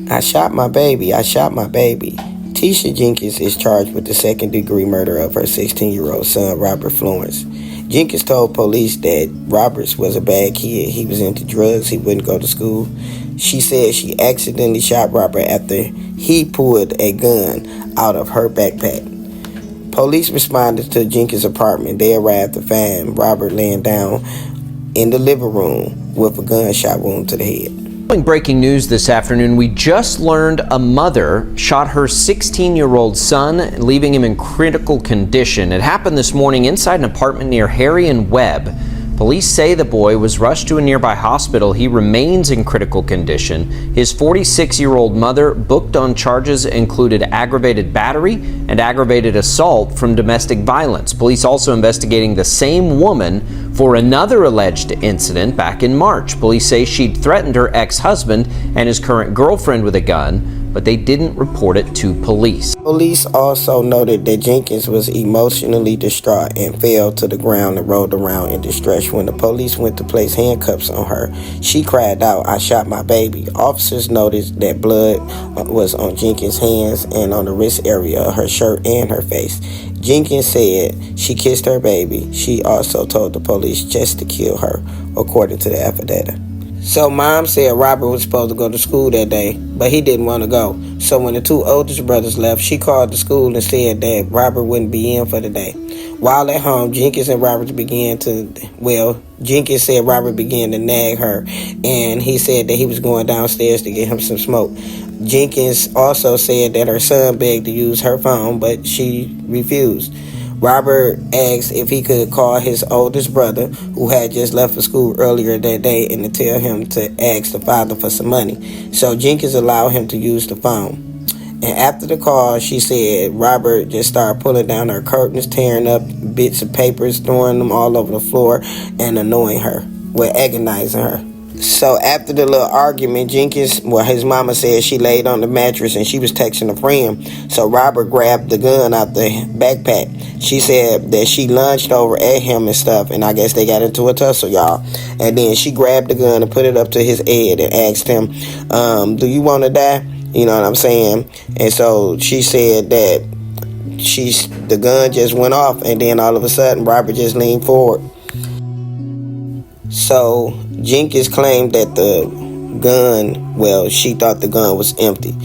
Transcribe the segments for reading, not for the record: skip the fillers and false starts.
I shot my baby. I shot my baby. Tesha Jenkins is charged with the second-degree murder of her 16-year-old son, Robert Florence. Jenkins told police that Roberts was a bad kid. He was into drugs. He wouldn't go to school. She said she accidentally shot Robert after he pulled a gun out of her backpack. Police responded to Jenkins' apartment. They arrived to find Robert laying down in the living room with a gunshot wound to the head. Breaking news this afternoon, we just learned a mother shot her 16-year-old son, leaving him in critical condition. It happened this morning inside an apartment near Harry and Webb. Police say the boy was rushed to a nearby hospital. He remains in critical condition. His 46-year-old mother, booked on charges, included aggravated battery and aggravated assault from domestic violence. Police also investigating the same woman for another alleged incident back in March. Police say she'd threatened her ex-husband and his current girlfriend with a gun, but they didn't report it to police. Police also noted that Jenkins was emotionally distraught and fell to the ground and rolled around in distress. When the police went to place handcuffs on her, she cried out, "I shot my baby." Officers noticed that blood was on Jenkins' hands and on the wrist area of her shirt and her face. Jenkins said she kissed her baby. She also told the police just to kill her, according to the affidavit. So mom said Robert was supposed to go to school that day, but he didn't want to go. So when the two oldest brothers left, she called the school and said that Robert wouldn't be in for the day. While at home, Jenkins said Robert began to nag her, and he said that he was going downstairs to get him some smoke. Jenkins also said that her son begged to use her phone, but she refused. Robert asked if he could call his oldest brother, who had just left for school earlier that day, and to tell him to ask the father for some money. So Jenkins allowed him to use the phone. And after the call, she said Robert just started pulling down her curtains, tearing up bits of papers, throwing them all over the floor, and annoying her, agonizing her. So after the little argument, his mama said she laid on the mattress and she was texting a friend. So Robert grabbed the gun out the backpack. She said that she lunged over at him and stuff, and I guess they got into a tussle, y'all. And then she grabbed the gun and put it up to his head and asked him, do you want to die? You know what I'm saying? And so she said that the gun just went off, and then all of a sudden Robert just leaned forward. So Jenkins claimed that she thought the gun was empty,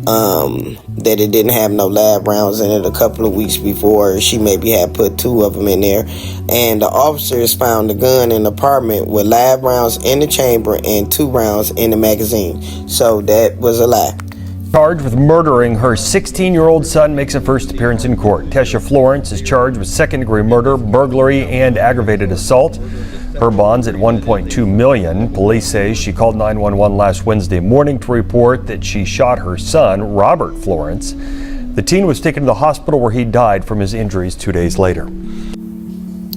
that it didn't have no live rounds in it. A couple of weeks before, she maybe had put 2 of them in there, and the officers found the gun in the apartment with live rounds in the chamber and 2 rounds in the magazine. So that was a lie. Charged with murdering her 16-year-old son makes a first appearance in court. Tesha Florence is charged with second-degree murder, burglary, and aggravated assault. Her bond's at $1.2 million. Police say she called 911 last Wednesday morning to report that she shot her son, Robert Florence. The teen was taken to the hospital where he died from his injuries 2 days later.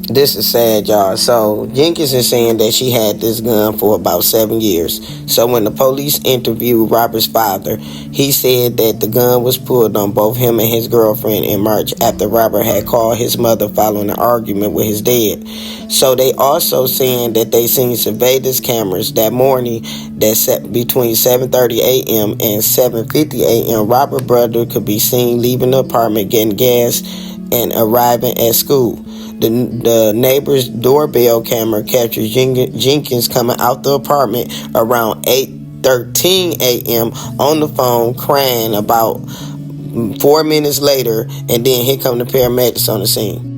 This is sad, y'all. So Jenkins is saying that she had this gun for about 7 years. So when the police interviewed Robert's father, he said that the gun was pulled on both him and his girlfriend in March after Robert had called his mother following an argument with his dad. So they also saying that they seen surveillance cameras that morning that set between 7:30 a.m. and 7:50 a.m. Robert's brother could be seen leaving the apartment, getting gas, and arriving at school. The neighbor's doorbell camera captured Jenkins coming out the apartment around 8:13 a.m. on the phone crying about 4 minutes later, and then here come the paramedics on the scene.